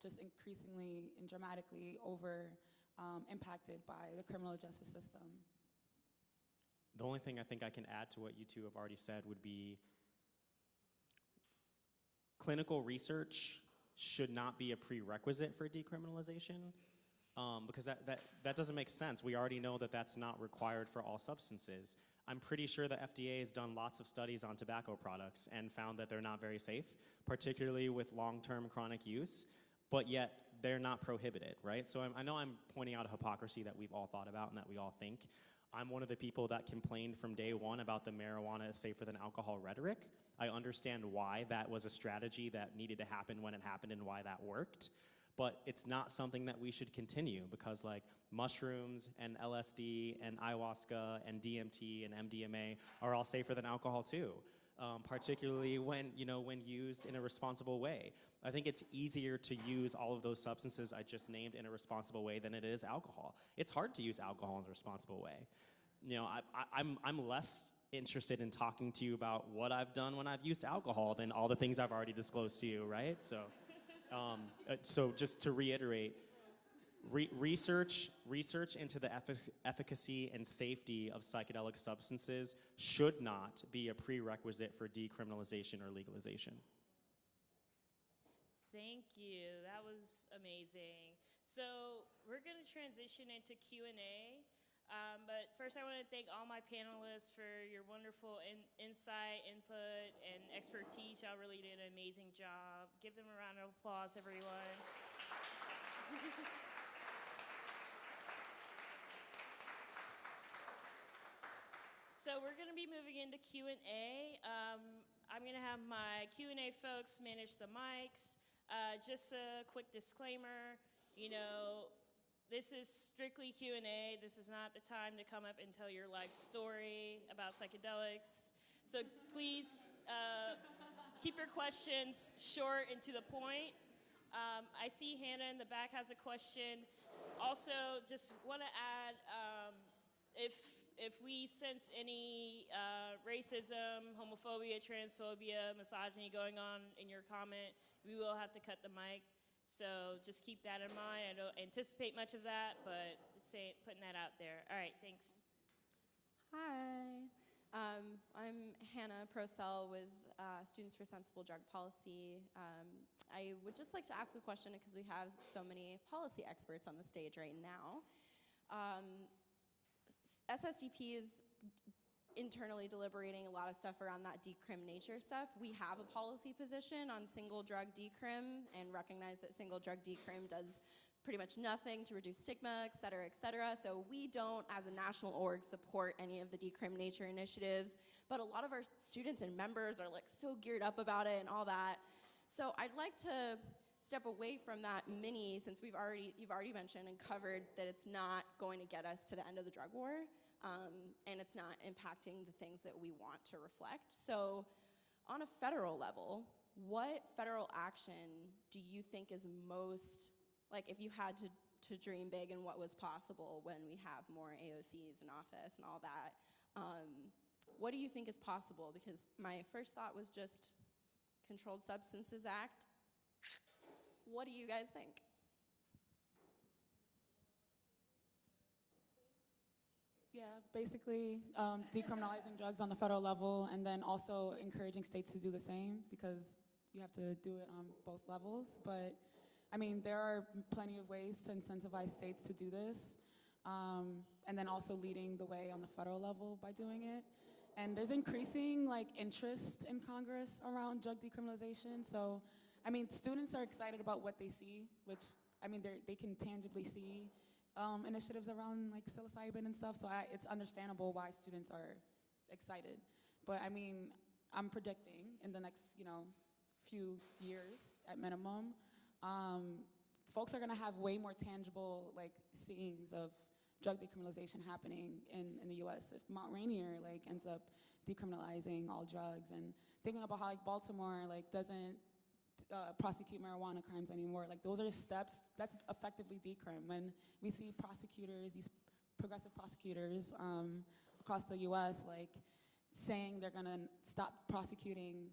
just increasingly and dramatically over impacted by the criminal justice system. The only thing I think I can add to what you two have already said would be clinical research should not be a prerequisite for decriminalization, because that doesn't make sense. We already know that that's not required for all substances. I'm pretty sure the FDA has done lots of studies on tobacco products and found that they're not very safe, particularly with long-term chronic use, but yet they're not prohibited, right? So I know I'm pointing out a hypocrisy that we've all thought about and that we all think. I'm one of the people that complained from day one about the marijuana is safer than alcohol rhetoric. I understand why that was a strategy that needed to happen when it happened and why that worked. But it's not something that we should continue because like mushrooms and LSD and ayahuasca and DMT and MDMA are all safer than alcohol too, particularly when used in a responsible way. I think it's easier to use all of those substances I just named in a responsible way than it is alcohol. It's hard to use alcohol in a responsible way. I'm less interested in talking to you about what I've done when I've used alcohol than all the things I've already disclosed to you, right? So just to reiterate, research into the efficacy and safety of psychedelic substances should not be a prerequisite for decriminalization or legalization. Thank you. That was amazing. So we're going to transition into Q&A. But first I want to thank all my panelists for your wonderful insight, input, and expertise. Y'all really did an amazing job. Give them a round of applause, everyone. So we're going to be moving into Q&A. I'm going to have my Q&A folks manage the mics. Just a quick disclaimer, this is strictly Q&A. This is not the time to come up and tell your life story about psychedelics. So please keep your questions short and to the point. I see Hannah in the back has a question. Also, just want to add, if we sense any racism, homophobia, transphobia, misogyny going on in your comment, we will have to cut the mic. So just keep that in mind. I don't anticipate much of that, but just putting that out there. All right, thanks. Hi. I'm Hannah Procell with Students for Sensible Drug Policy. I would just like to ask a question because we have so many policy experts on the stage right now. SSDP is internally deliberating a lot of stuff around that decrim nature stuff. We have a policy position on single drug decrim and recognize that single drug decrim does pretty much nothing to reduce stigma, et cetera, et cetera. So we don't, as a national org, support any of the decrim nature initiatives, but a lot of our students and members are like so geared up about it and all that. So I'd like to step away from that since you've already mentioned and covered that it's not going to get us to the end of the drug war, and it's not impacting the things that we want to reflect. So on a federal level, what federal action do you think is most, like if you had to dream big and what was possible when we have more AOCs in office and all that, what do you think is possible? Because my first thought was just Controlled Substances Act. What do you guys think? Yeah, basically decriminalizing drugs on the federal level and then also encouraging states to do the same because you have to do it on both levels. But I mean, there are plenty of ways to incentivize states to do this, and then also leading the way on the federal level by doing it. And there's increasing interest in Congress around drug decriminalization. So, I mean, students are excited about what they see, which, I mean, they can tangibly see initiatives around psilocybin and stuff. So it's understandable why students are excited. But I mean, I'm predicting in the next, few years at minimum, folks are gonna have way more tangible seeings of drug decriminalization happening in the US. If Mount Rainier ends up decriminalizing all drugs, and thinking about how Baltimore doesn't prosecute marijuana crimes anymore, those are steps, that's effectively decrim. When we see prosecutors, these progressive prosecutors across the US, saying they're gonna stop prosecuting,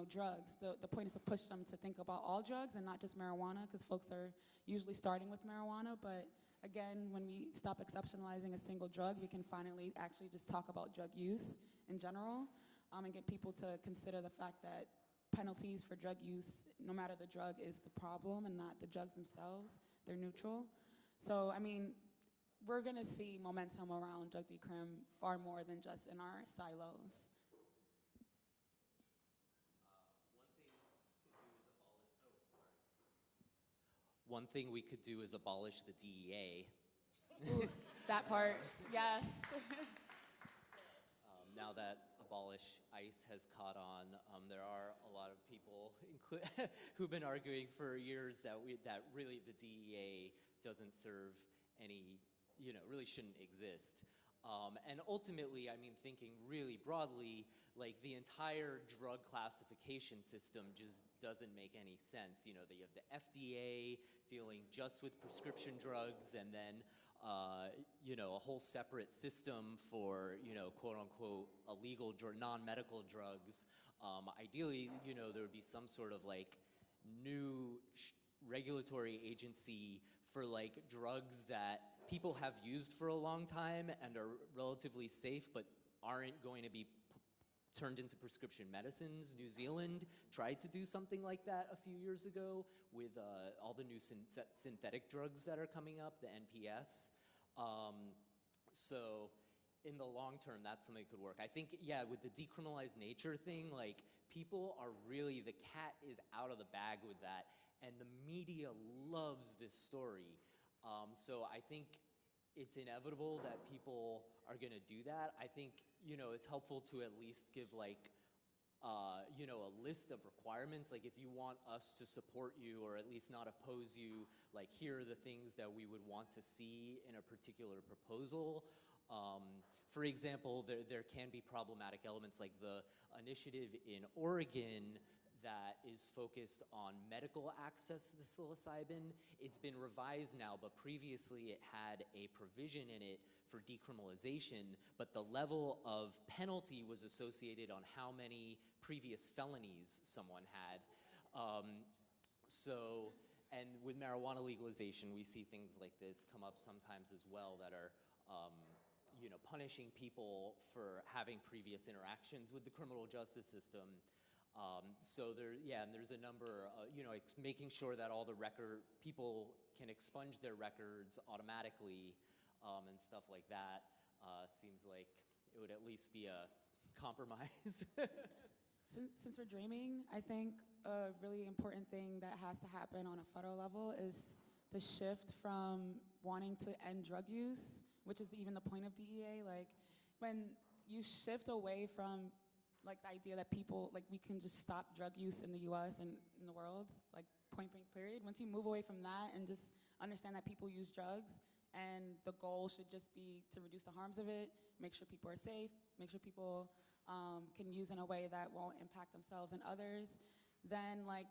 drugs. The point is to push them to think about all drugs and not just marijuana, because folks are usually starting with marijuana. But again, when we stop exceptionalizing a single drug, we can finally actually just talk about drug use in general, and get people to consider the fact that penalties for drug use, no matter the drug, is the problem and not the drugs themselves. They're neutral. So, I mean, we're gonna see momentum around drug decrim far more than just in our silos. One thing we could do is abolish the DEA. Ooh, that part, yes. Now that abolish ICE has caught on, there are a lot of people who've been arguing for years that really the DEA doesn't serve any, really shouldn't exist. And ultimately, I mean, thinking really broadly, like the entire drug classification system just doesn't make any sense. You have the FDA dealing just with prescription drugs, and then a whole separate system for, quote unquote, illegal non-medical drugs. Ideally, there would be some sort of like new regulatory agency for like drugs that people have used for a long time and are relatively safe, but aren't going to be turned into prescription medicines. New Zealand tried to do something like that a few years ago with all the new synthetic drugs that are coming up, the NPS. So in the long term, that's something that could work. I think, yeah, with the decriminalized nature thing, like people are really, the cat is out of the bag with that, and the media loves this story. So I think it's inevitable that people are gonna do that. I think, it's helpful to at least give like, a list of requirements. Like if you want us to support you or at least not oppose you, like here are the things that we would want to see in a particular proposal. For example, there can be problematic elements like the initiative in Oregon that is focused on medical access to psilocybin. It's been revised now, but previously it had a provision in it for decriminalization, but the level of penalty was associated on how many previous felonies someone had. And with marijuana legalization, we see things like this come up sometimes as well that are, punishing people for having previous interactions with the criminal justice system. And there's a number, it's making sure that all the people can expunge their records automatically, and stuff like that. Seems like it would at least be a compromise. Since we're dreaming, I think a really important thing that has to happen on a federal level is the shift from wanting to end drug use, which is even the point of DEA. Like when you shift away from like the idea that people, like we can just stop drug use in the US and in the world, like point blank period. Once you move away from that and just understand that people use drugs and the goal should just be to reduce the harms of it, make sure people are safe, make sure people can use in a way that won't impact themselves and others, then like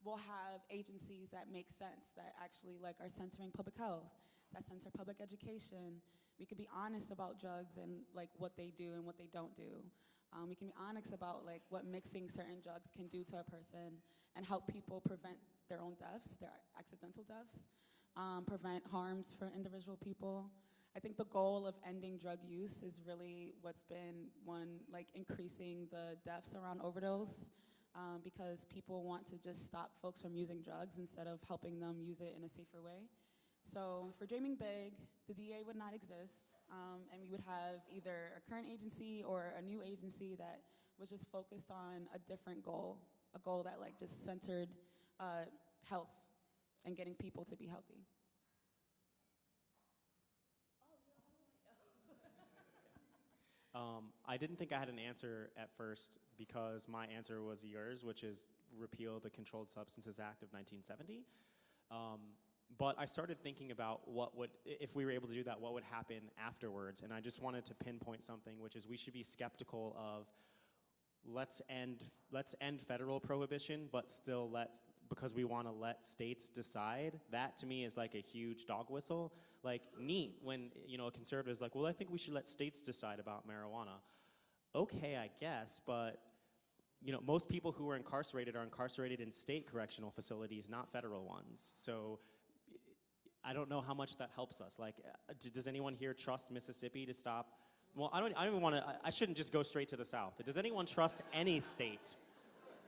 we'll have agencies that make sense, that actually like are centering public health, that center public education. We can be honest about drugs and like what they do and what they don't do. We can be honest about like what mixing certain drugs can do to a person and help people prevent their own deaths, their accidental deaths, prevent harms for individual people. I think the goal of ending drug use is really what's been like increasing the deaths around overdose, because people want to just stop folks from using drugs instead of helping them use it in a safer way. So for dreaming big, the DA would not exist, and we would have either a current agency or a new agency that was just focused on a different goal, a goal that like just centered health and getting people to be healthy. I didn't think I had an answer at first because my answer was yours, which is repeal the Controlled Substances Act of 1970. But I started thinking about if we were able to do that, what would happen afterwards. And I just wanted to pinpoint something, which is we should be skeptical of let's end federal prohibition, but still because we want to let states decide. That to me is like a huge dog whistle. Like neat when a conservative is like, well, I think we should let states decide about marijuana. okay, I guess, but most people who are incarcerated in state correctional facilities, not federal ones. So I don't know how much that helps us. Like, does anyone here trust Mississippi to stop? Well, I don't even want to. I shouldn't just go straight to the South. Does anyone trust any state,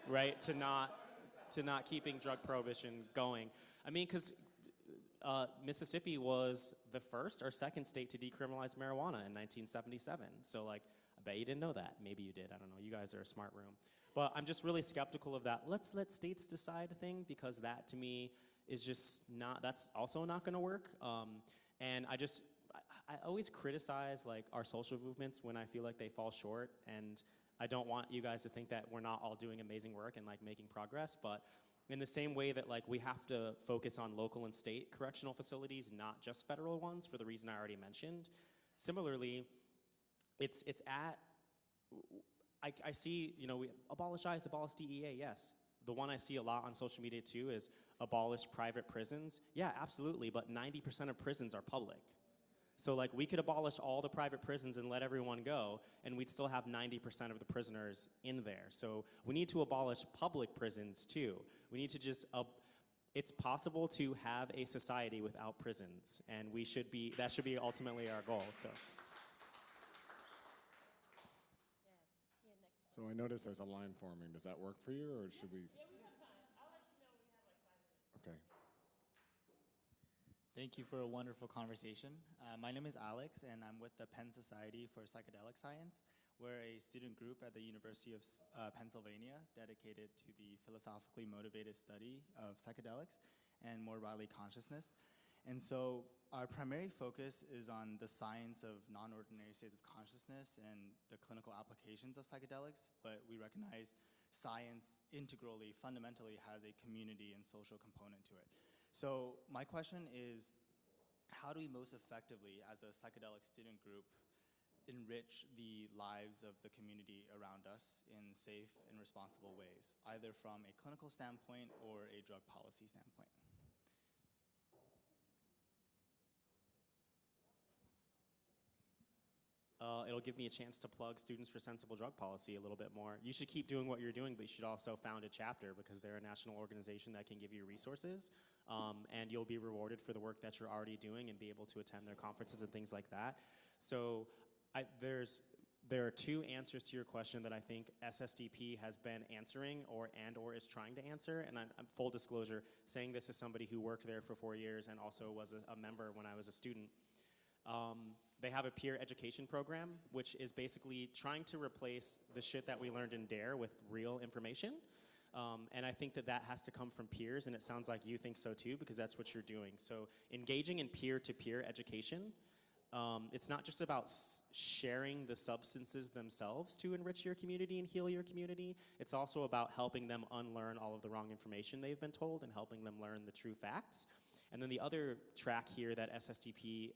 right, to not keeping drug prohibition going? I mean, because Mississippi was the first or second state to decriminalize marijuana in 1977. So, like, I bet you didn't know that. Maybe you did. I don't know. You guys are a smart room. But I'm just really skeptical of that. Let's let states decide thing, because that to me is just not. That's also not going to work. And I always criticize like our social movements when I feel like they fall short, and I don't want you guys to think that we're not all doing amazing work and like making progress. But in the same way that like we have to focus on local and state correctional facilities, not just federal ones, for the reason I already mentioned. Similarly, it's at. I see, we abolish ICE, abolish DEA, yes. The one I see a lot on social media too is abolish private prisons. Yeah, absolutely, but 90% of prisons are public. So like we could abolish all the private prisons and let everyone go, and we'd still have 90% of the prisoners in there. So we need to abolish public prisons too. We need to just, it's possible to have a society without prisons, and that should be ultimately our goal, so. So I noticed there's a line forming. Does that work for you, or should we? Yeah, we have time. I'll let you know when we have like 5 minutes. Okay. Thank you for a wonderful conversation. My name is Alex, and I'm with the Penn Society for Psychedelic Science. We're a student group at the University of Pennsylvania dedicated to the philosophically motivated study of psychedelics and more broadly consciousness. And so our primary focus is on the science of non-ordinary states of consciousness and the clinical applications of psychedelics, but we recognize science integrally, fundamentally has a community and social component to it. So my question is, how do we most effectively, as a psychedelic student group, enrich the lives of the community around us in safe and responsible ways, either from a clinical standpoint or a drug policy standpoint? It'll give me a chance to plug Students for Sensible Drug Policy a little bit more. You should keep doing what you're doing, but you should also found a chapter, because they're a national organization that can give you resources, and you'll be rewarded for the work that you're already doing and be able to attend their conferences and things like that. So there are two answers to your question that I think SSDP has been answering or is trying to answer, and I'm full disclosure, saying this as somebody who worked there for 4 years and also was a member when I was a student. They have a peer education program, which is basically trying to replace the shit that we learned in DARE with real information. And I think that has to come from peers, and it sounds like you think so too, because that's what you're doing. So engaging in peer-to-peer education, it's not just about sharing the substances themselves to enrich your community and heal your community. It's also about helping them unlearn all of the wrong information they've been told and helping them learn the true facts. And then the other track here that SSDP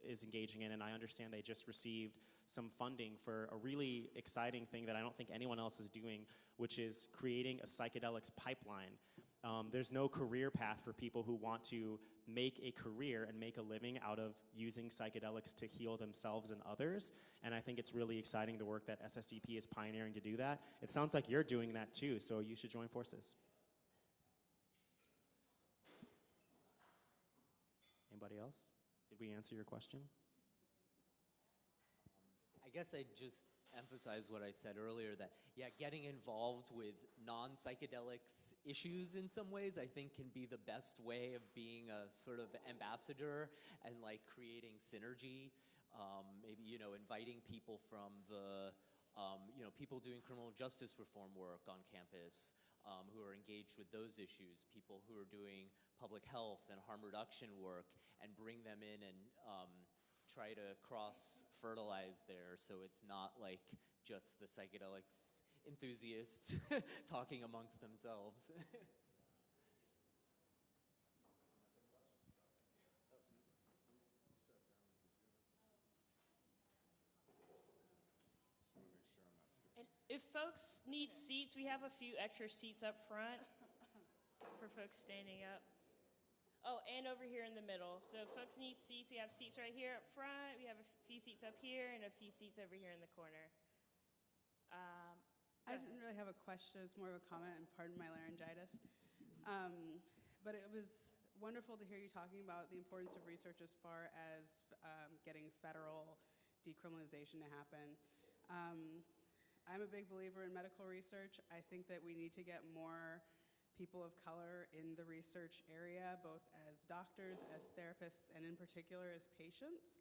is engaging in, and I understand they just received some funding for a really exciting thing that I don't think anyone else is doing, which is creating a psychedelics pipeline. There's no career path for people who want to make a career and make a living out of using psychedelics to heal themselves and others. And I think it's really exciting the work that SSDP is pioneering to do that. It sounds like you're doing that too, so you should join forces. Anybody else? Did we answer your question? I guess I'd just emphasize what I said earlier, that, yeah, getting involved with non-psychedelics issues in some ways, I think can be the best way of being a sort of ambassador and like creating synergy. Maybe, inviting people from the, people doing criminal justice reform work on campus, who are engaged with those issues, people who are doing public health and harm reduction work, and bring them in and try to cross-fertilize there, so it's not like just the psychedelics enthusiasts talking amongst themselves. And if folks need seats, we have a few extra seats up front for folks standing up. Oh, and over here in the middle. So if folks need seats, we have seats right here up front. We have a few seats up here and a few seats over here in the corner. I didn't really have a question, it's more of a comment, and pardon my laryngitis. But it was wonderful to hear you talking about the importance of research as far as getting federal decriminalization to happen. I'm a big believer in medical research. I think that we need to get more people of color in the research area, both as doctors, as therapists, and in particular as patients.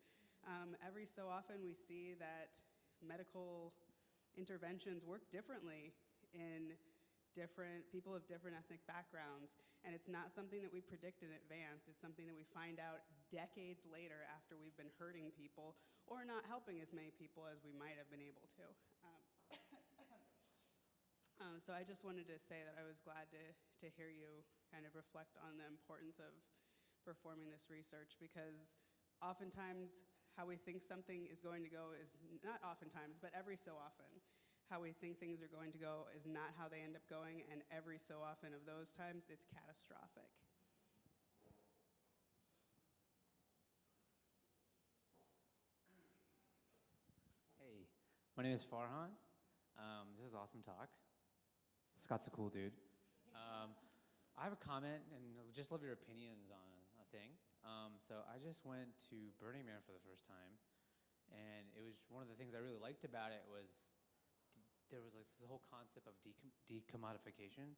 Every so often we see that medical interventions work differently in different people of different ethnic backgrounds, and it's not something that we predict in advance. It's something that we find out decades later after we've been hurting people or not helping as many people as we might have been able to. So I just wanted to say that I was glad to hear you kind of reflect on the importance of performing this research, because oftentimes how we think something is going to go is not oftentimes, but every so often, how we think things are going to go is not how they end up going, and every so often of those times, it's catastrophic. Hey, my name is Farhan. This is awesome talk. Scott's a cool dude. I have a comment, and I'd just love your opinions on a thing. So I just went to Burning Man for the first time, and it was one of the things I really liked about it was there was like this whole concept of decommodification.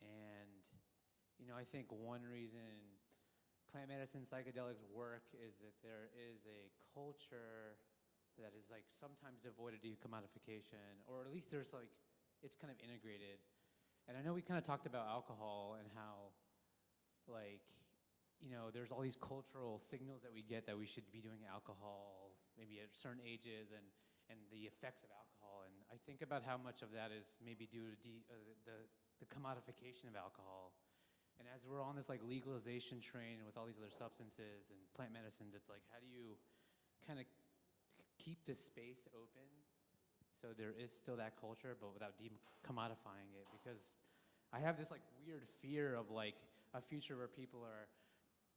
And, you know, I think one reason plant medicine psychedelics work is that there is a culture that is like sometimes devoid of decommodification, or at least there's like, it's kind of integrated. And I know we kind of talked about alcohol and how, like, you know, there's all these cultural signals that we get that we should be doing alcohol maybe at certain ages and the effects of alcohol. And I think about how much of that is maybe due to the commodification of alcohol. And as we're on this like legalization train with all these other substances and plant medicines, it's like, how do you kind of keep this space open so there is still that culture, but without decommodifying it? Because I have this like weird fear of like a future where people are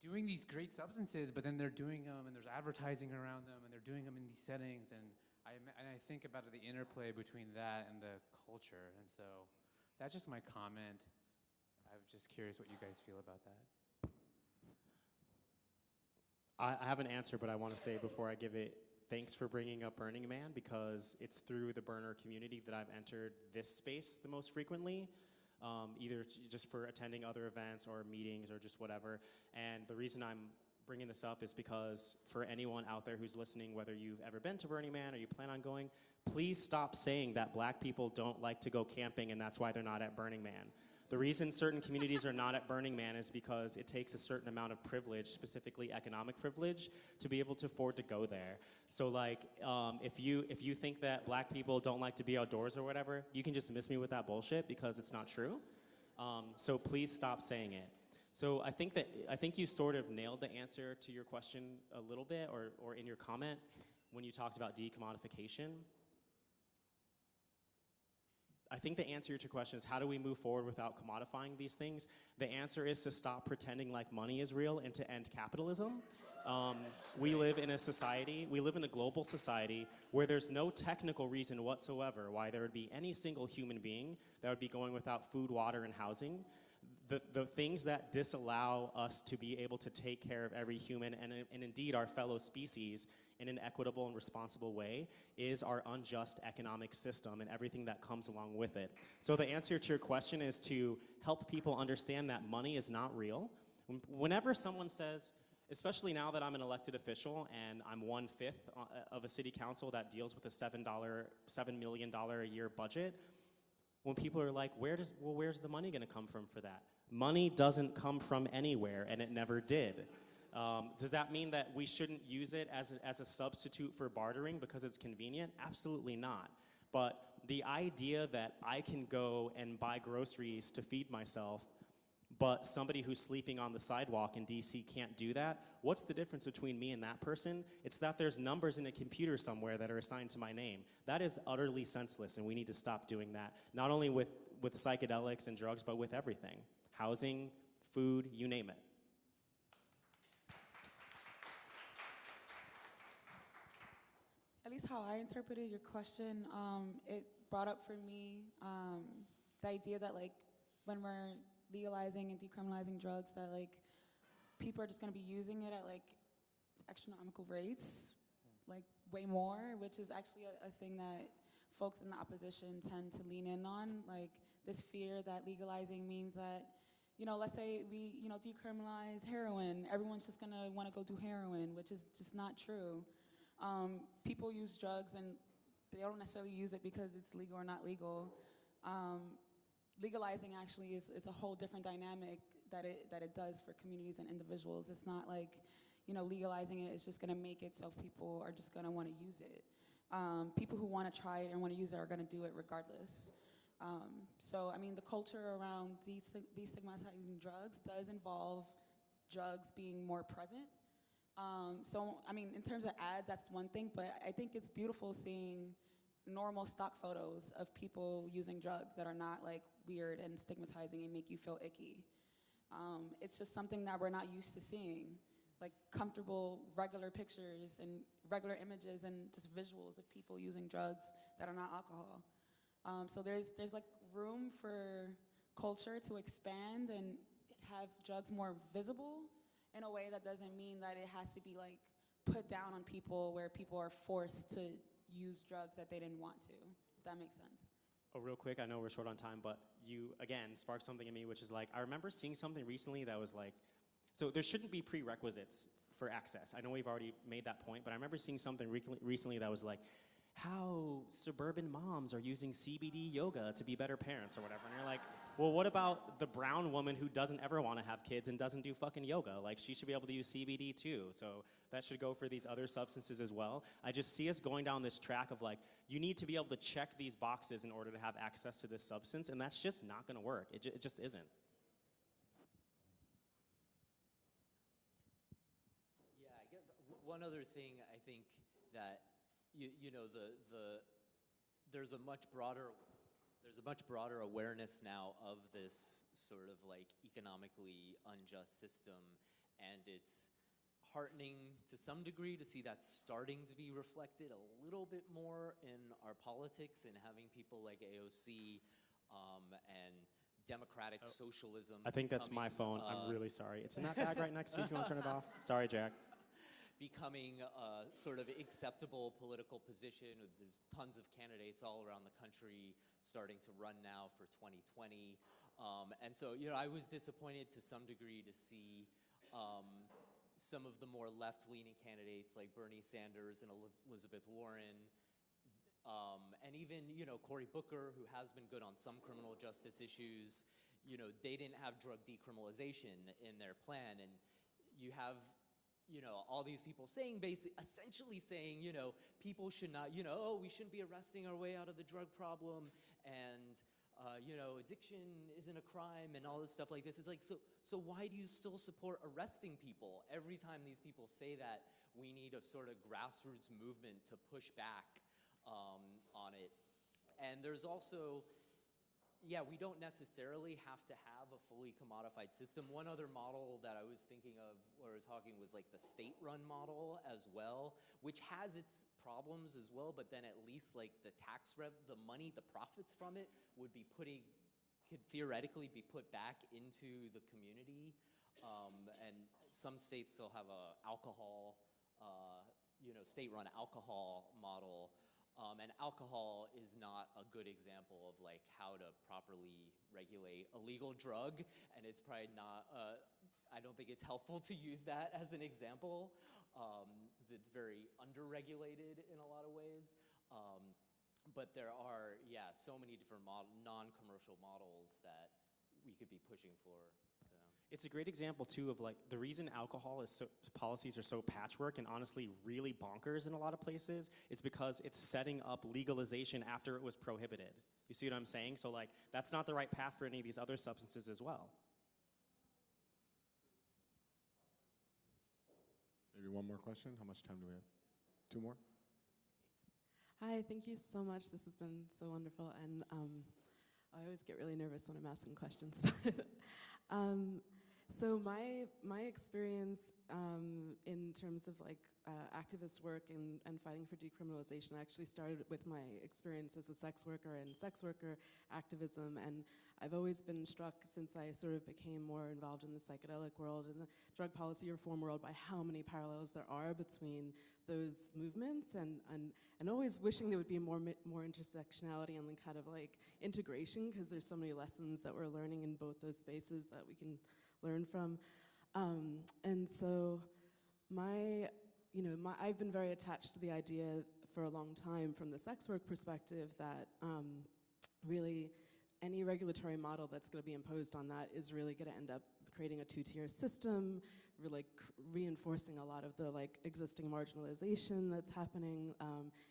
doing these great substances, but then they're doing them and there's advertising around them and they're doing them in these settings. And I think about the interplay between that and the culture. And so that's just my comment. I'm just curious what you guys feel about that. I have an answer, but I want to say before I give it, thanks for bringing up Burning Man, because it's through the burner community that I've entered this space the most frequently, either just for attending other events or meetings or just whatever. And the reason I'm bringing this up is because for anyone out there who's listening, whether you've ever been to Burning Man or you plan on going, please stop saying that black people don't like to go camping and that's why they're not at Burning Man. The reason certain communities are not at Burning Man is because it takes a certain amount of privilege, specifically economic privilege, to be able to afford to go there. So like, if you think that black people don't like to be outdoors or whatever, you can just miss me with that bullshit because it's not true. So please stop saying it. So I think you sort of nailed the answer to your question a little bit, or in your comment when you talked about decommodification. I think the answer to your question is, how do we move forward without commodifying these things? The answer is to stop pretending like money is real and to end capitalism. We live in a global society where there's no technical reason whatsoever why there would be any single human being that would be going without food, water, and housing. The things that disallow us to be able to take care of every human and indeed our fellow species in an equitable and responsible way is our unjust economic system and everything that comes along with it. So the answer to your question is to help people understand that money is not real. Whenever someone says, especially now that I'm an elected official and I'm 1/5 of a city council that deals with a $7 million a year budget, when people are like, where's the money gonna come from for that? Money doesn't come from anywhere, and it never did. Does that mean that we shouldn't use it as a substitute for bartering because it's convenient? Absolutely not. But the idea that I can go and buy groceries to feed myself, but somebody who's sleeping on the sidewalk in DC can't do that, what's the difference between me and that person? It's that there's numbers in a computer somewhere that are assigned to my name. That is utterly senseless, and we need to stop doing that, not only with psychedelics and drugs, but with everything. Housing, food, you name it. At least how I interpreted your question. It brought up for me the idea that like when we're legalizing and decriminalizing drugs, that like people are just going to be using it at like astronomical rates, like way more, which is actually a thing that folks in the opposition tend to lean in on, like this fear that legalizing means that, you know, let's say we, you know, decriminalize heroin, everyone's just gonna wanna go do heroin, which is just not true. People use drugs and they don't necessarily use it because it's legal or not legal. Legalizing actually is a whole different dynamic that it does for communities and individuals. It's not like, you know, legalizing it is just gonna make it so people are just gonna wanna use it. People who wanna try it and wanna use it are gonna do it regardless. So, I mean, the culture around destigmatizing drugs does involve drugs being more present. So, I mean, in terms of ads, that's one thing, but I think it's beautiful seeing normal stock photos of people using drugs that are not like weird and stigmatizing and make you feel icky. It's just something that we're not used to seeing, like comfortable, regular pictures and regular images and just visuals of people using drugs that are not alcohol. So there's like room for culture to expand and have drugs more visible in a way that doesn't mean that it has to be like put down on people where people are forced to use drugs that they didn't want to, if that makes sense. Oh, real quick, I know we're short on time, but you, again, sparked something in me, which is like, I remember seeing something recently that was like, so there shouldn't be prerequisites for access. I know we've already made that point, but I remember seeing something recently that was like, how suburban moms are using CBD yoga to be better parents or whatever. And you're like, well, what about the brown woman who doesn't ever want to have kids and doesn't do fucking yoga? Like, she should be able to use CBD too. So that should go for these other substances as well. I just see us going down this track of like, you need to be able to check these boxes in order to have access to this substance, and that's just not gonna work. It just isn't. Yeah, I guess one other thing I think that you know there's a much broader awareness now of this sort of like economically unjust system, and it's heartening to some degree to see that starting to be reflected a little bit more in our politics and having people like AOC and democratic socialism. I think that's my phone. I'm really sorry. It's in that bag right next to you if you want to turn it off. Sorry, Jack. Becoming a sort of acceptable political position. There's tons of candidates all around the country starting to run now for 2020. And so, you know, I was disappointed to some degree to see some of the more left-leaning candidates like Bernie Sanders and Elizabeth Warren, and even, you know, Cory Booker, who has been good on some criminal justice issues. You know, they didn't have drug decriminalization in their plan, and you have, you know, all these people saying, essentially saying, you know, people should not, you know, oh, we shouldn't be arresting our way out of the drug problem, and, you know, addiction isn't a crime, and all this stuff like this. It's like, so why do you still support arresting people? Every time these people say that, we need a sort of grassroots movement to push back on it. And there's also, yeah, we don't necessarily have to have a fully commodified system. One other model that I was thinking of while we were talking was like the state-run model as well, which has its problems as well, but then at least like the the money, the profits from it could theoretically be put back into the community. And some states still have a alcohol, you know, state-run alcohol model. And alcohol is not a good example of like how to properly regulate a legal drug, and it's probably not, I don't think it's helpful to use that as an example, because it's very under-regulated in a lot of ways. But there are, yeah, so many different non-commercial models that we could be pushing for. It's a great example too of like the reason alcohol policies are so patchwork and honestly really bonkers in a lot of places is because it's setting up legalization after it was prohibited. You see what I'm saying? So like that's not the right path for any of these other substances as well. Maybe one more question. How much time do we have? Two more? Hi, thank you so much. This has been so wonderful, and I always get really nervous when I'm asking questions. So my experience in terms of like activist work and fighting for decriminalization actually started with my experience as a sex worker and sex worker activism, and I've always been struck since I sort of became more involved in the psychedelic world and the drug policy reform world by how many parallels there are between those movements, and always wishing there would be more intersectionality and kind of like integration, because there's so many lessons that we're learning in both those spaces that we can learn from. And so I've been very attached to the idea for a long time from the sex work perspective that really any regulatory model that's going to be imposed on that is really going to end up creating a two-tier system, really reinforcing a lot of the like existing marginalization that's happening.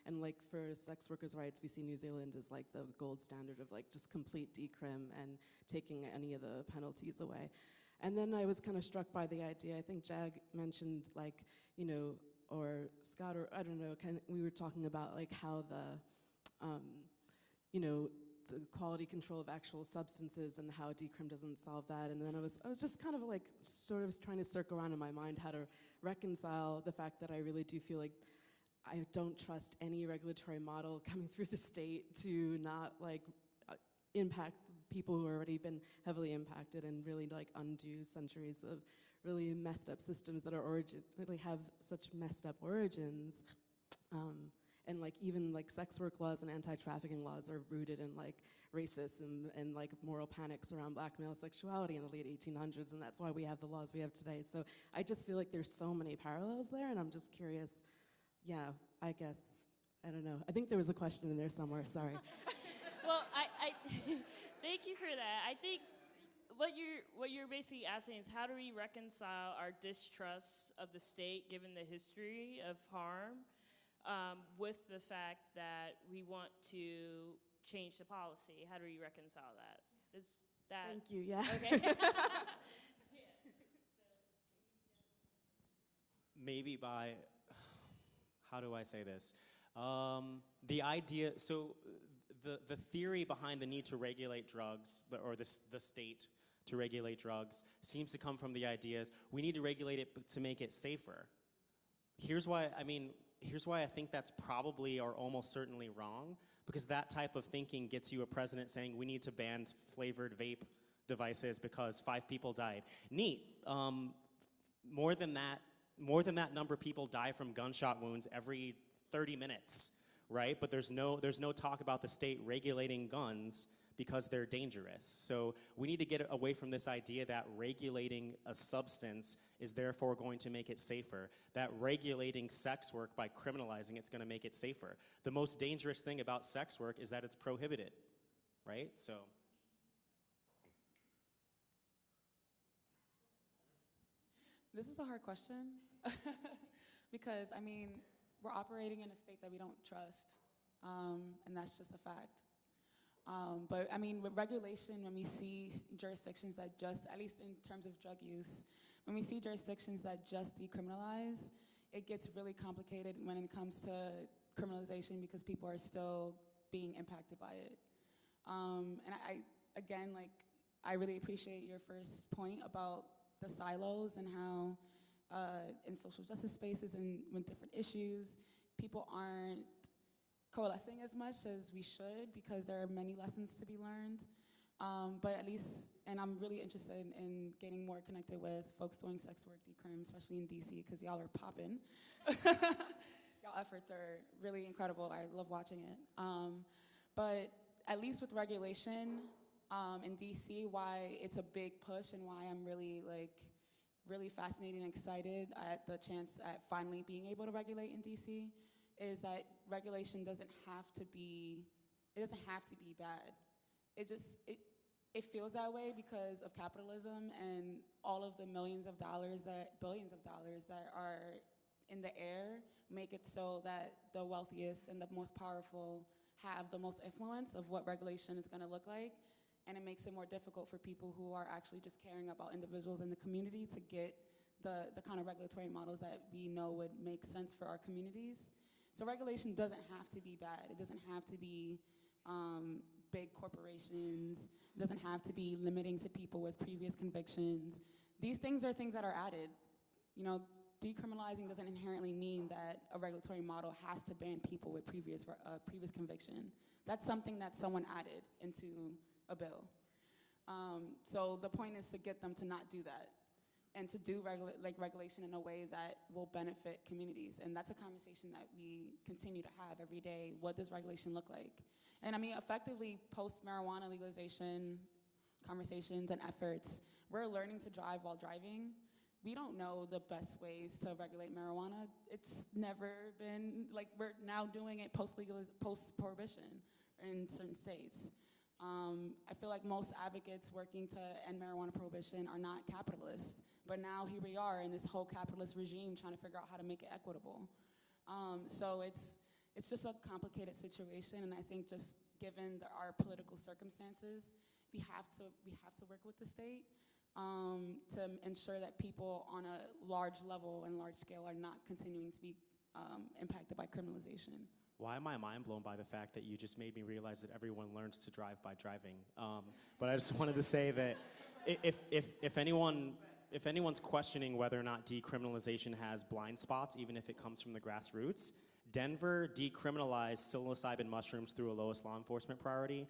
And like for sex workers' rights, we see New Zealand as like the gold standard of like just complete decrim and taking any of the penalties away. And then I was kind of struck by the idea, I think Jag mentioned like, or Scott, or I don't know, we were talking about like how the quality control of actual substances and how decrim doesn't solve that. And then I was just kind of like sort of trying to circle around in my mind how to reconcile the fact that I really do feel like I don't trust any regulatory model coming through the state to not like impact people who have already been heavily impacted and really like undo centuries of really messed up systems that really have such messed up origins. And like even like sex work laws and anti-trafficking laws are rooted in like racism and like moral panics around black male sexuality in the late 1800s, and that's why we have the laws we have today. So I just feel like there's so many parallels there, and I'm just curious. Yeah, I guess, I don't know. I think there was a question in there somewhere, sorry. Well, I thank you for that. I think what you're basically asking is how do we reconcile our distrust of the state given the history of harm with the fact that we want to change the policy? How do we reconcile that? Is that Thank you, yeah. Okay. Maybe by, how do I say this? The idea, so the theory behind the need to regulate drugs, or the state to regulate drugs, seems to come from the ideas we need to regulate it to make it safer. Here's why I think that's probably or almost certainly wrong, because that type of thinking gets you a president saying we need to ban flavored vape devices because 5 people died. Neat. More than that number of people die from gunshot wounds every 30 minutes, right? But there's no talk about the state regulating guns because they're dangerous. So we need to get away from this idea that regulating a substance is therefore going to make it safer, that regulating sex work by criminalizing it's going to make it safer. The most dangerous thing about sex work is that it's prohibited, right? So. This is a hard question because, I mean, we're operating in a state that we don't trust, and that's just a fact. But I mean, with regulation, when we see jurisdictions that just, at least in terms of drug use, when we see jurisdictions that just decriminalize, it gets really complicated when it comes to criminalization because people are still being impacted by it. And again, I really appreciate your first point about the silos and how in social justice spaces and with different issues, people aren't coalescing as much as we should because there are many lessons to be learned. But at least, and I'm really interested in getting more connected with folks doing sex work decrim, especially in DC, because y'all are popping. Y'all efforts are really incredible. I love watching it. But at least with regulation in DC, why it's a big push and why I'm really fascinated and excited at the chance at finally being able to regulate in DC is that regulation doesn't have to be bad. It feels that way because of capitalism and all of the billions of dollars that are in the air make it so that the wealthiest and the most powerful have the most influence of what regulation is going to look like, and it makes it more difficult for people who are actually just caring about individuals in the community to get the kind of regulatory models that we know would make sense for our communities. So regulation doesn't have to be bad. It doesn't have to be big corporations. It doesn't have to be limiting to people with previous convictions. these things are things that are added. You know, decriminalizing doesn't inherently mean that a regulatory model has to ban people with previous conviction. That's something that someone added into a bill. So the point is to get them to not do that and to do regulation in a way that will benefit communities. And that's a conversation that we continue to have every day. What does regulation look like? And I mean, effectively, post-marijuana legalization conversations and efforts, we're learning to drive while driving. We don't know the best ways to regulate marijuana. It's never been, like, we're now doing it post-prohibition in certain states. I feel like most advocates working to end marijuana prohibition are not capitalists, but now here we are in this whole capitalist regime trying to figure out how to make it equitable. So it's just a complicated situation, and I think just given our political circumstances, we have to work with the state to ensure that people on a large level and large scale are not continuing to be impacted by criminalization. Why am I mind blown by the fact that you just made me realize that everyone learns to drive by driving? But I just wanted to say that if anyone's questioning whether or not decriminalization has blind spots, even if it comes from the grassroots, Denver decriminalized psilocybin mushrooms through a lowest law enforcement priority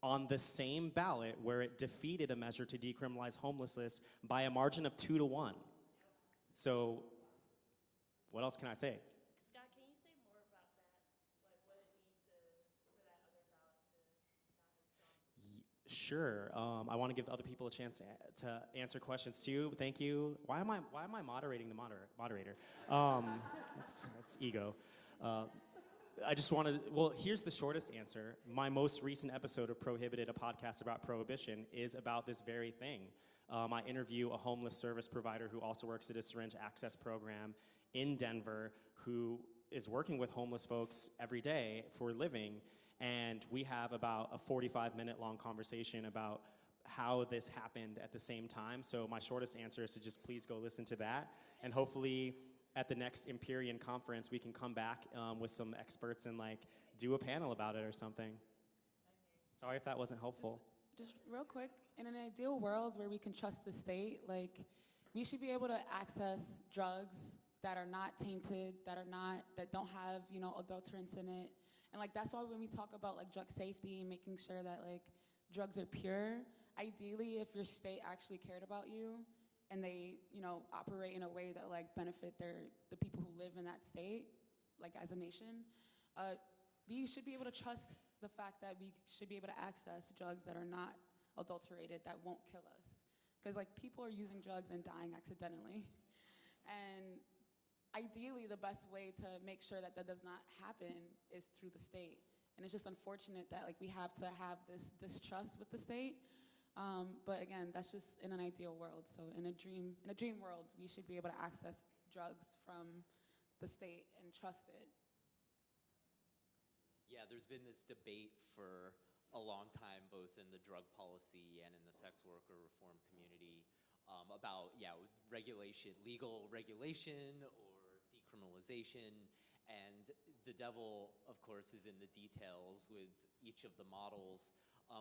on the same ballot where it defeated a measure to decriminalize homelessness by a margin of 2-1. So what else can I say? Scott, can you say more about that? Like what it means for that other ballot to not have gone? Sure. I want to give other people a chance to answer questions too. Thank you. Why am I moderating the moderator? That's ego. I just wanted, well, here's the shortest answer. My most recent episode of Prohibited, a podcast about prohibition, is about this very thing. I interview a homeless service provider who also works at a syringe access program in Denver who is working with homeless folks every day for a living, and we have about a 45-minute long conversation about how this happened at the same time. So my shortest answer is to just please go listen to that, and hopefully at the next Empyrean conference, we can come back with some experts and like do a panel about it or something. Sorry if that wasn't helpful. Just real quick, in an ideal world where we can trust the state, like we should be able to access drugs that are not tainted, that don't have, you know, adulterants in it. And like that's why when we talk about like drug safety and making sure that like drugs are pure, ideally if your state actually cared about you, and they, you know, operate in a way that like benefit the people who live in that state, like as a nation, we should be able to trust the fact that we should be able to access drugs that are not adulterated, that won't kill us. Because like people are using drugs and dying accidentally. And ideally the best way to make sure that that does not happen is through the state. And it's just unfortunate that like we have to have this distrust with the state. But again, that's just in an ideal world. So in a dream world, we should be able to access drugs from the state and trust it. Yeah, there's been this debate for a long time, both in the drug policy and in the sex worker reform community, about regulation, legal regulation or decriminalization. And the devil, of course, is in the details with each of the models.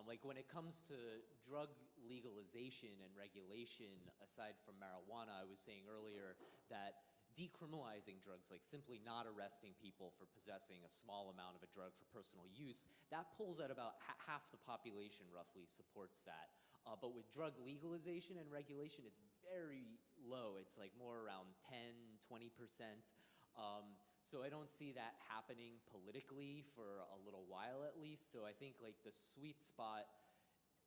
Like when it comes to drug legalization and regulation, aside from marijuana, I was saying earlier that decriminalizing drugs, like simply not arresting people for possessing a small amount of a drug for personal use, that pulls at about half the population roughly supports that. But with drug legalization and regulation, it's very low. It's like more around 10, 20%. So I don't see that happening politically for a little while at least. So I think like the sweet spot,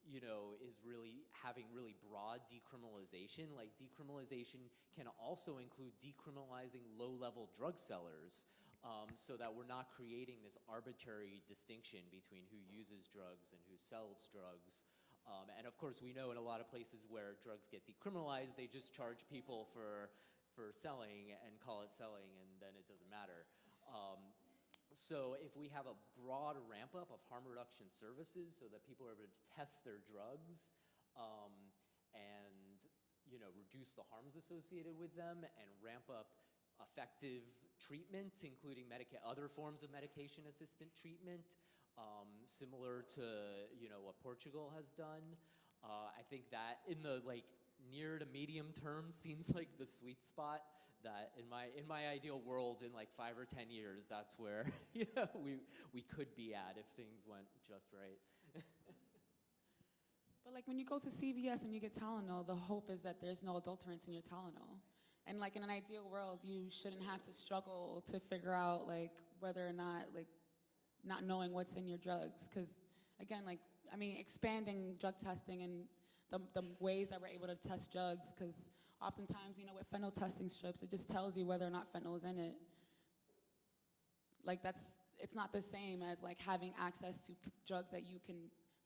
you know, is really having really broad decriminalization. Like decriminalization can also include decriminalizing low-level drug sellers, so that we're not creating this arbitrary distinction between who uses drugs and who sells drugs. And of course, we know in a lot of places where drugs get decriminalized, they just charge people for selling and call it selling, and then it doesn't matter. So if we have a broad ramp up of harm reduction services so that people are able to test their drugs and, you know, reduce the harms associated with them and ramp up effective treatment, including other forms of medication-assisted treatment, similar to, you know, what Portugal has done. I think that in the near to medium term seems like the sweet spot. That in my ideal world, in like 5 or 10 years, that's where we could be at if things went just right. But like when you go to CVS and you get Tylenol, the hope is that there's no adulterants in your Tylenol. And like in an ideal world, you shouldn't have to struggle to figure out like whether or not like not knowing what's in your drugs. Because again, like I mean, expanding drug testing and the ways that we're able to test drugs, because oftentimes, you know, with fentanyl testing strips, it just tells you whether or not fentanyl is in it. Like it's not the same as like having access to drugs that you can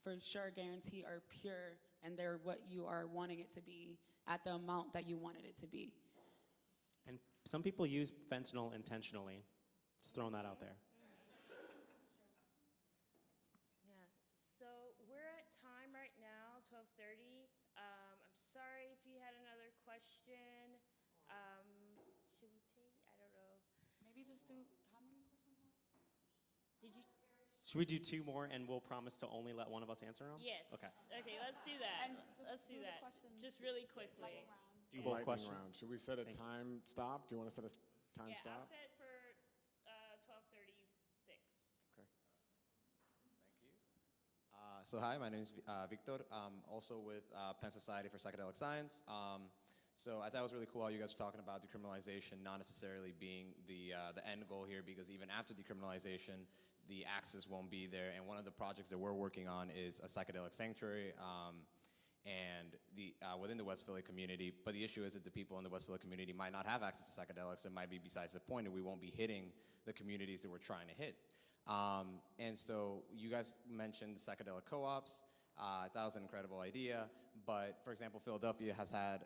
for sure guarantee are pure and they're what you are wanting it to be at the amount that you wanted it to be. And some people use fentanyl intentionally. Just throwing that out there. Yeah, so we're at time right now, 12:30. I'm sorry if you had another question. Should we take, I don't know. Maybe just do, how many questions? Did you? Should we do 2 more and we'll promise to only let one of us answer them? Yes. Okay. Okay, let's do that. And just Let's do do the that. questions. Just really quickly. Lightning round. Do both Lightning questions. round. Should we set a Thank you. time stop? Do you want to set a time Yeah, stop? I'll set for 12:36. Okay. So hi, my name is Victor. I'm also with Penn Society for Psychedelic Science. So I thought it was really cool how you guys were talking about decriminalization not necessarily being the end goal here, because even after decriminalization, the access won't be there. And one of the projects that we're working on is a psychedelic sanctuary and within the West Philly community. But the issue is that the people in the West Philly community might not have access to psychedelics. It might be besides the point, and we won't be hitting the communities that we're trying to hit. And so you guys mentioned psychedelic co-ops. That was an incredible idea. But for example, Philadelphia has had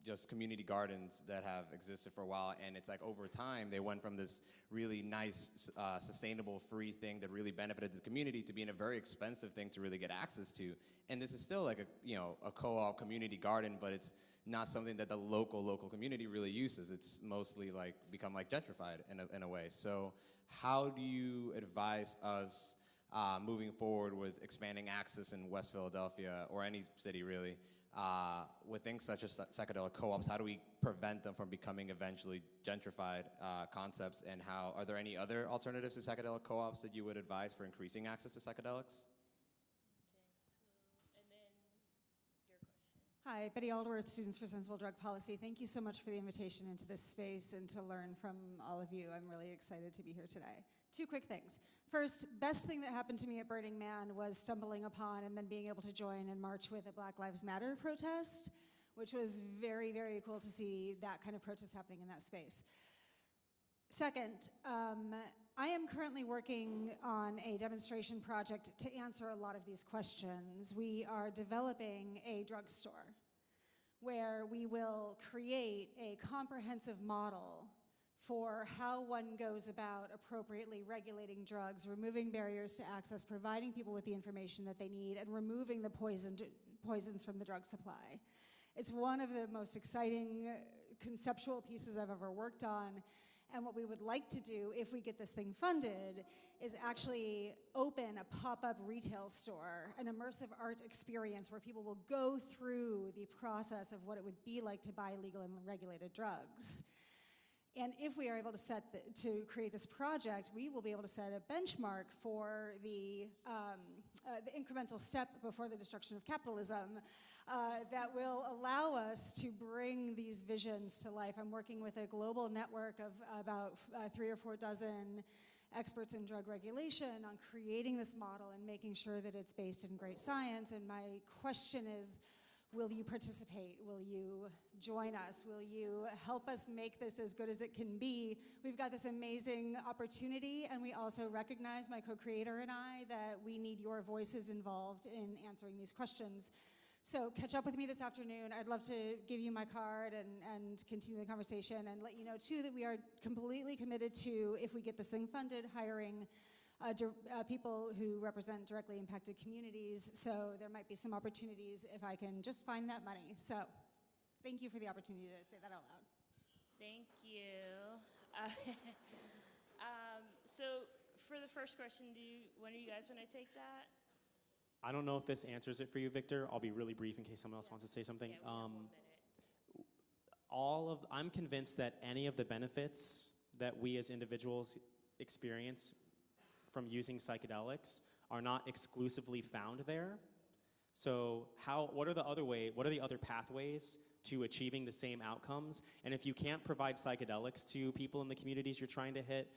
just community gardens that have existed for a while. And it's like over time, they went from this really nice, sustainable, free thing that really benefited the community to being a very expensive thing to really get access to. And this is still like a co-op community garden, but it's not something that the local community really uses. It's mostly like become like gentrified in a way. So how do you advise us moving forward with expanding access in West Philadelphia or any city really with things such as psychedelic co-ops? How do we prevent them from becoming eventually gentrified concepts? And how are there any other alternatives to psychedelic co-ops that you would advise for increasing access to psychedelics? And then your question. Hi, Betty Aldworth, Students for Sensible Drug Policy. Thank you so much for the invitation into this space and to learn from all of you. I'm really excited to be here today. 2 quick things. First, best thing that happened to me at Burning Man was stumbling upon and then being able to join and march with a Black Lives Matter protest, which was very, very cool to see that kind of protest happening in that space. Second, I am currently working on a demonstration project to answer a lot of these questions. We are developing a drugstore where we will create a comprehensive model for how one goes about appropriately regulating drugs, removing barriers to access, providing people with the information that they need, and removing the poisons from the drug supply. It's one of the most exciting conceptual pieces I've ever worked on. And what we would like to do, if we get this thing funded, is actually open a pop-up retail store, an immersive art experience where people will go through the process of what it would be like to buy legal and regulated drugs. And if we are able to create this project, we will be able to set a benchmark for the incremental step before the destruction of capitalism that will allow us to bring these visions to life. I'm working with a global network of about 3 or 4 dozen experts in drug regulation on creating this model and making sure that it's based in great science. And my question is, will you participate? Will you join us? Will you help us make this as good as it can be? We've got this amazing opportunity, and we also recognize, my co-creator and I, that we need your voices involved in answering these questions. So catch up with me this afternoon. I'd love to give you my card and continue the conversation and let you know, too, that we are completely committed to, if we get this thing funded, hiring people who represent directly impacted communities. So there might be some opportunities if I can just find that money. So thank you for the opportunity to say that out loud. Thank you. So for the first question, when do you guys want to take that? I don't know if this answers it for you, Victor. I'll be really brief in case someone else wants to say something. Yeah, we have 1 minute. I'm convinced that any of the benefits that we as individuals experience from using psychedelics are not exclusively found there. So what are the other pathways to achieving the same outcomes? And if you can't provide psychedelics to people in the communities you're trying to hit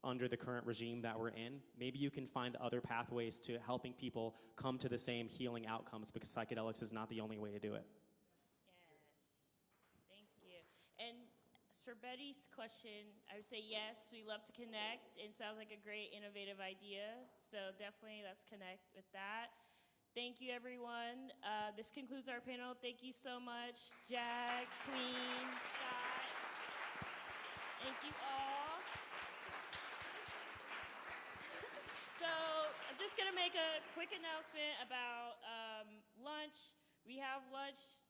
under the current regime that we're in, maybe you can find other pathways to helping people come to the same healing outcomes, because psychedelics is not the only way to do it. And for Betty's question, I would say yes, we love to connect. It sounds like a great innovative idea. So definitely let's connect with that. Thank you, everyone. This concludes our panel. Thank you so much, Jack, Queen, Scott. Thank you all. So I'm just gonna make a quick announcement about lunch. We have lunch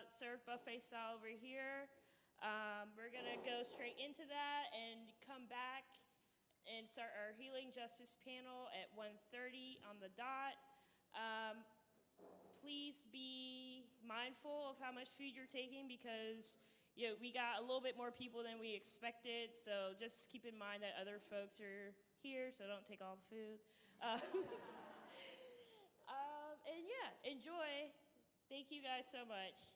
served buffet style over here. We're gonna go straight into that and come back and start our Healing Justice panel at 1:30 on the dot. Please be mindful of how much food you're taking, because we got a little bit more people than we expected, so just keep in mind that other folks are here, so don't take all the food. And yeah, enjoy. Thank you guys so much.